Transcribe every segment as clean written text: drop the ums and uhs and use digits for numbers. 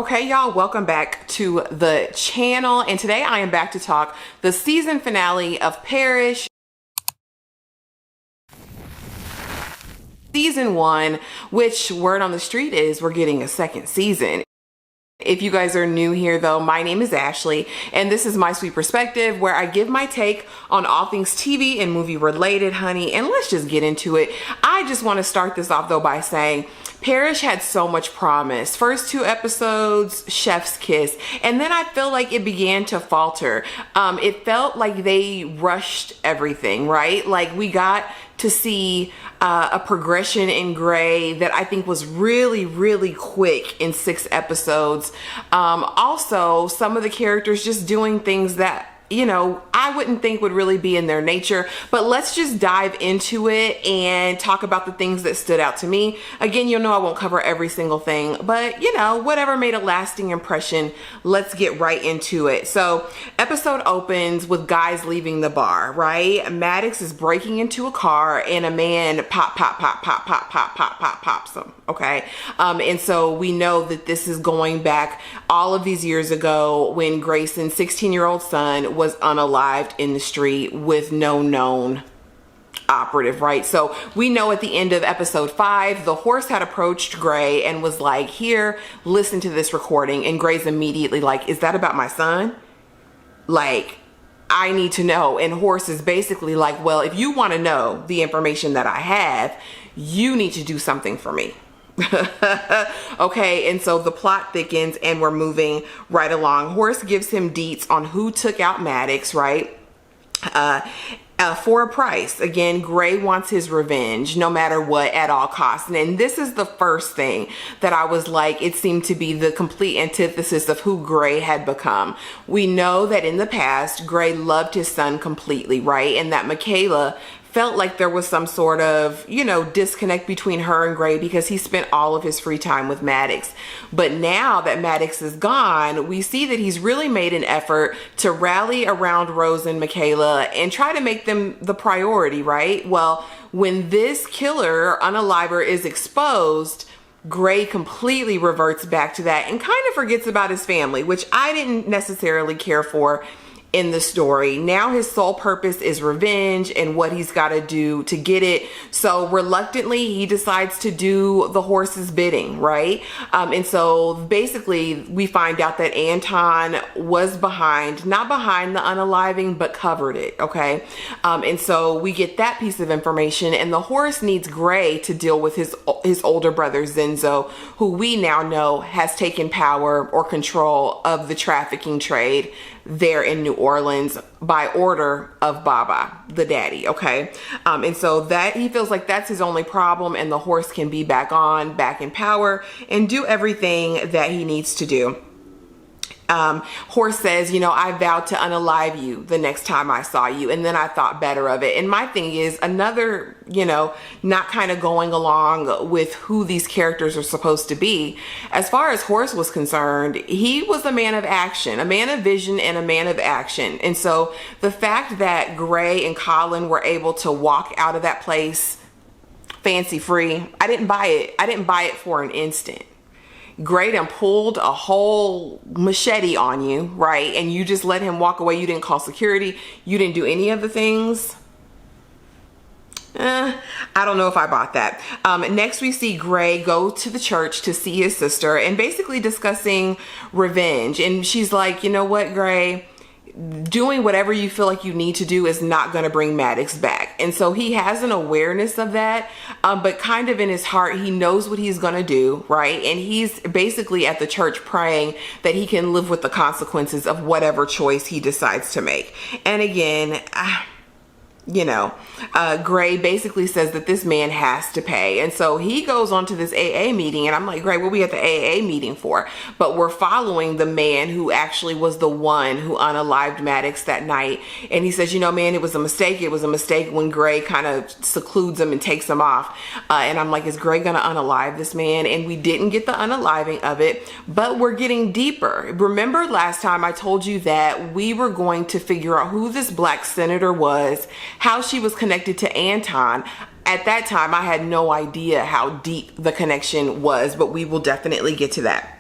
Okay, y'all, welcome back to the channel, and today I am back to talk the season finale of Parish. Season 1, which word on the street is we're getting a second season. If you guys are new here though, my name is Ashley, and this is my sweet perspective where I give my take on all things TV and movie related, honey, and let's just get into it. I just want to start this off though by saying Parish had so much promise. First 2 episodes, chef's kiss, and then I feel like it began to falter. It felt like they rushed everything, right? Like we got to see a progression in Gray that I think was really quick in 6 episodes. Also, some of the characters just doing things that, you know, I wouldn't think would really be in their nature, but let's just dive into it and talk about the things that stood out to me. Again, you'll know I won't cover every single thing, but you know, whatever made a lasting impression, let's get right into it. So episode opens with guys leaving the bar, right? Maddox is breaking into a car and a man pops him, okay? And so we know that this is going back all of these years ago when Grayson's 16-year-old son was unalived in the street with no known operative, right? So we know at the end of episode 5, the horse had approached Gray and was like, here, listen to this recording. And Gray's immediately like, is that about my son? Like, I need to know. And Horse is basically like, well, if you want to know the information that I have, you need to do something for me. Okay, and so the plot thickens and we're moving right along. Horse gives him deets on who took out Maddox, right? For a price. Again, Gray wants his revenge no matter what, at all costs. And this is the first thing that I was like, it seemed to be the complete antithesis of who Gray had become. We know that in the past, Gray loved his son completely, right? And that Michaela felt like there was some sort of, you know, disconnect between her and Gray because he spent all of his free time with Maddox. But now that Maddox is gone, we see that he's really made an effort to rally around Rose and Michaela and try to make them the priority, right? Well, when this killer, unaliver, is exposed, Gray completely reverts back to that and kind of forgets about his family, which I didn't necessarily care for in the story. Now his sole purpose is revenge and what he's got to do to get it. So reluctantly, he decides to do the horse's bidding, right? And so basically we find out that Anton was not behind the unaliving, but covered it, okay? And so we get that piece of information, and the horse needs Gray to deal with his older brother Zenzo, who we now know has taken power or control of the trafficking trade there in New Orleans by order of Baba, the daddy, okay? And so that he feels like that's his only problem, and the horse can be back in power and do everything that he needs to do. Horse says, you know, I vowed to unalive you the next time I saw you, and then I thought better of it. And my thing is another, you know, not kind of going along with who these characters are supposed to be. As far as Horse was concerned, he was a man of action, a man of vision, and a man of action. And so the fact that Gray and Colin were able to walk out of that place fancy free, I didn't buy it. I didn't buy it for an instant. Gray done pulled a whole machete on you, right? And you just let him walk away. You didn't call security. You didn't do any of the things. I don't know if I bought that. Next, we see Gray go to the church to see his sister and basically discussing revenge. And she's like, you know what, Gray? Doing whatever you feel like you need to do is not going to bring Maddox back. And so he has an awareness of that, but kind of in his heart, he knows what he's going to do, right? And he's basically at the church praying that he can live with the consequences of whatever choice he decides to make. And again, you know, Gray basically says that this man has to pay. And so he goes on to this AA meeting, and I'm like, Gray, what we at the AA meeting for? But we're following the man who actually was the one who unalived Maddox that night. And he says, you know, man, it was a mistake. It was a mistake when Gray kind of secludes him and takes him off. And I'm like, is Gray gonna unalive this man? And we didn't get the unaliving of it, but we're getting deeper. Remember last time I told you that we were going to figure out who this black senator was, how she was connected to Anton. At that time, I had no idea how deep the connection was, but we will definitely get to that.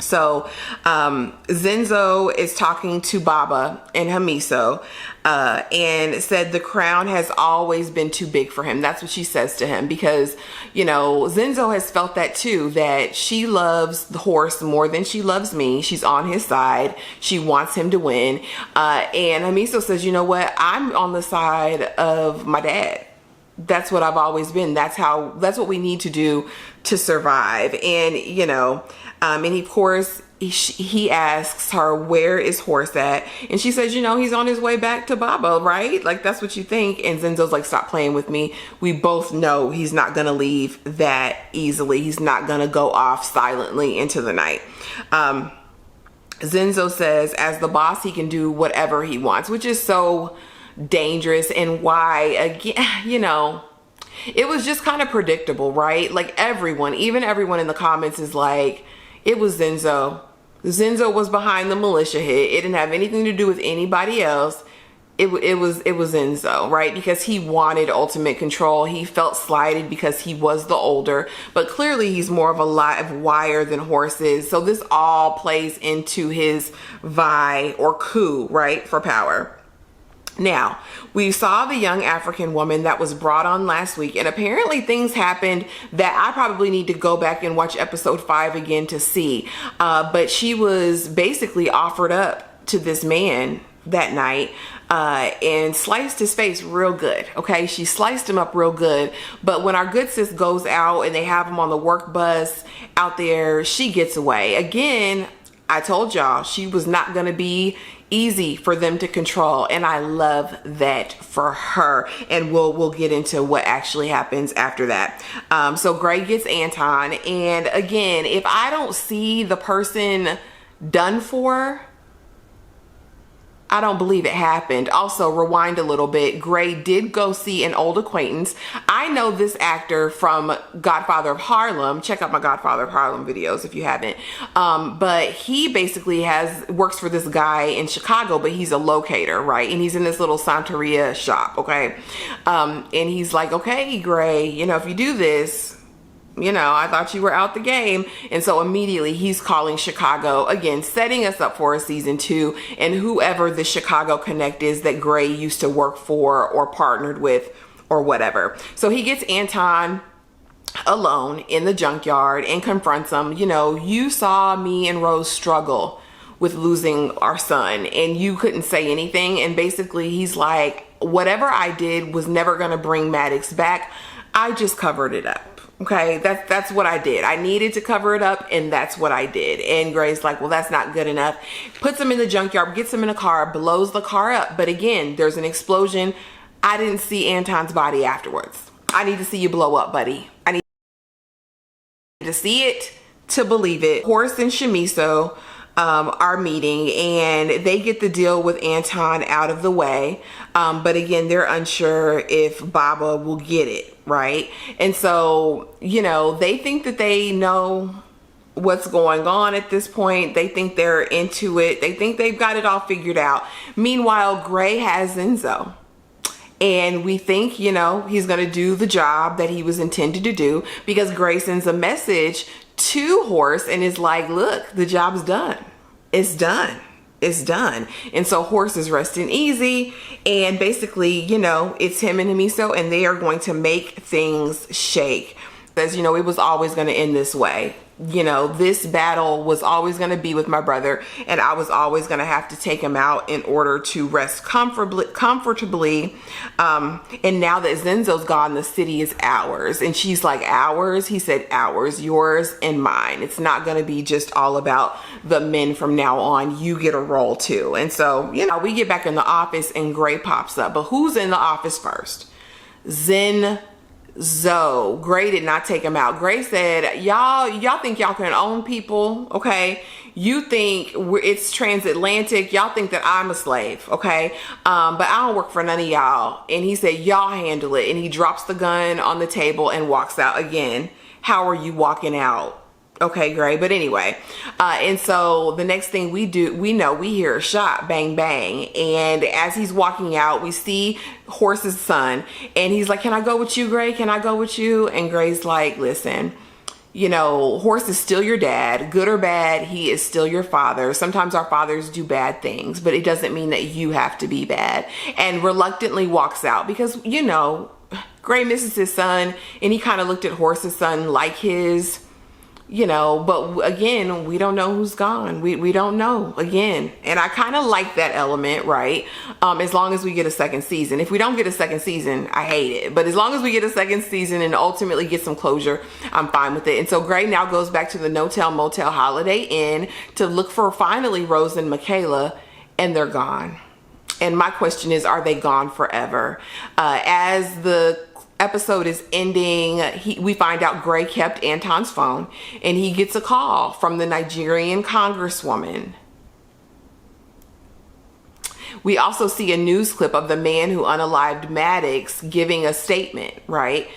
So Zenzo is talking to Baba and Hamiso and said the crown has always been too big for him. That's what she says to him, because, you know, Zenzo has felt that too, that she loves the horse more than she loves me. She's on his side. She wants him to win. And Hamiso says, you know what? I'm on the side of my dad. That's what I've always been. That's what we need to do to survive. And, you know, and of course, he asks her, where is Horse at? And she says, you know, he's on his way back to Baba, right? Like, that's what you think. And Zenzo's like, stop playing with me. We both know he's not going to leave that easily. He's not going to go off silently into the night. Zenzo says, as the boss, he can do whatever he wants, which is so dangerous. And why, again, you know, it was just kind of predictable, right? Like, even everyone in the comments is like, it was Zenzo. Zenzo was behind the militia hit. It didn't have anything to do with anybody else. It was Zenzo, right? Because he wanted ultimate control. He felt slighted because he was the older, but clearly he's more of a live wire than Horse is. So this all plays into his vie or coup, right, for power. Now, we saw the young African woman that was brought on last week, and apparently things happened that I probably need to go back and watch episode 5 again to see. But she was basically offered up to this man that night and sliced his face real good. Okay, she sliced him up real good. But when our good sis goes out and they have him on the work bus out there, she gets away. Again, I told y'all she was not going to be easy for them to control, and I love that for her. And we'll get into what actually happens after that. So Gray gets Anton, and again, if I don't see the person done for, I don't believe it happened. Also, rewind a little bit. Gray did go see an old acquaintance. I know this actor from Godfather of Harlem. Check out my Godfather of Harlem videos if you haven't. But he basically works for this guy in Chicago, but he's a locator, right? And he's in this little Santeria shop, okay? And he's like, okay, Gray, you know, if you do this, you know, I thought you were out the game. And so immediately he's calling Chicago, again, setting us up for a season 2, and whoever the Chicago Connect is that Gray used to work for or partnered with or whatever. So he gets Anton alone in the junkyard and confronts him. You know, you saw me and Rose struggle with losing our son and you couldn't say anything. And basically he's like, whatever I did was never going to bring Maddox back. I just covered it up. Okay, that's what I did. I needed to cover it up, and that's what I did. And Gray's like, well, that's not good enough. Puts him in the junkyard, gets him in a car, blows the car up. But again, there's an explosion. I didn't see Anton's body afterwards. I need to see you blow up, buddy. I need to see it to believe it. Horse and Shimiso are meeting, and they get the deal with Anton out of the way. But again, they're unsure if Baba will get it, right? And so, you know, they think that they know what's going on at this point. They think they're into it. They think they've got it all figured out. Meanwhile, Gray has Zenzo. And we think, you know, he's going to do the job that he was intended to do, because Gray sends a message to Horse and is like, look, the job's done. It's done. It's done. And so Horse is resting easy, and basically, you know, it's him and Hamiso, and they are going to make things shake. As you know, it was always going to end this way. You know, this battle was always going to be with my brother, and I was always going to have to take him out in order to rest comfortably. And now that Zenzo's gone, the city is ours. And she's like, ours? He said, ours, yours and mine. It's not going to be just all about the men from now on. You get a role too. And so, you know, we get back in the office and Gray pops up. But who's in the office first? Zenzo. Gray did not take him out. Gray said, y'all think y'all can own people, okay? You think it's transatlantic. Y'all think that I'm a slave, okay? But I don't work for none of y'all. And he said, y'all handle it. And he drops the gun on the table and walks out again. How are you walking out? Okay, Gray. But anyway, and so the next thing we hear a shot, bang, bang. And as he's walking out, we see Horse's son, and he's like, can I go with you, Gray? Can I go with you? And Gray's like, listen, you know, Horse is still your dad. Good or bad, he is still your father. Sometimes our fathers do bad things, but it doesn't mean that you have to be bad. And reluctantly walks out because, you know, Gray misses his son, and he kind of looked at Horse's son like his, you know, but again, we don't know who's gone. We don't know again. And I kind of like that element, right? As long as we get a second season. If we don't get a second season, I hate it. But as long as we get a second season and ultimately get some closure, I'm fine with it. And so Gray now goes back to the No-Tell Motel Holiday Inn to look for finally Rose and Michaela, and they're gone. And my question is, are they gone forever? As the episode is ending, we find out Gray kept Anton's phone, and he gets a call from the Nigerian congresswoman. We also see a news clip of the man who unalived Maddox giving a statement, right?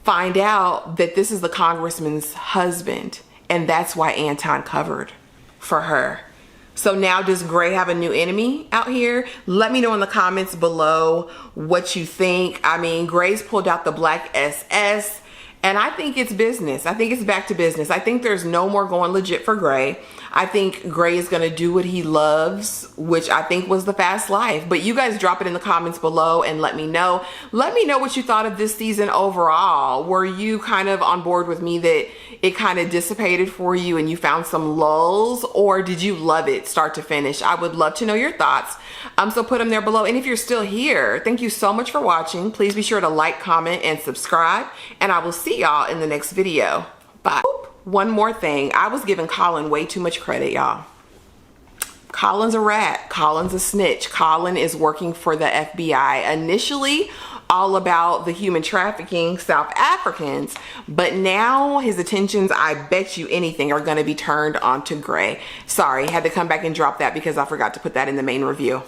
Find out that this is the congressman's husband, and that's why Anton covered for her. So now does Gray have a new enemy out here? Let me know in the comments below what you think. I mean, Gray's pulled out the black SS, and I think it's business. I think it's back to business. I think there's no more going legit for Gray. I think Gray is going to do what he loves, which I think was the fast life. But you guys drop it in the comments below and let me know. Let me know what you thought of this season overall. Were you kind of on board with me that it kind of dissipated for you and you found some lulls, or did you love it start to finish? I would love to know your thoughts. So put them there below. And if you're still here, thank you so much for watching. Please be sure to like, comment, and subscribe. And I will see y'all in the next video. Bye. One more thing. I was giving Colin way too much credit, y'all. Colin's a rat. Colin's a snitch. Colin is working for the FBI. Initially, all about the human trafficking South Africans, but now his attentions, I bet you anything, are going to be turned onto Gray. Sorry, had to come back and drop that because I forgot to put that in the main review.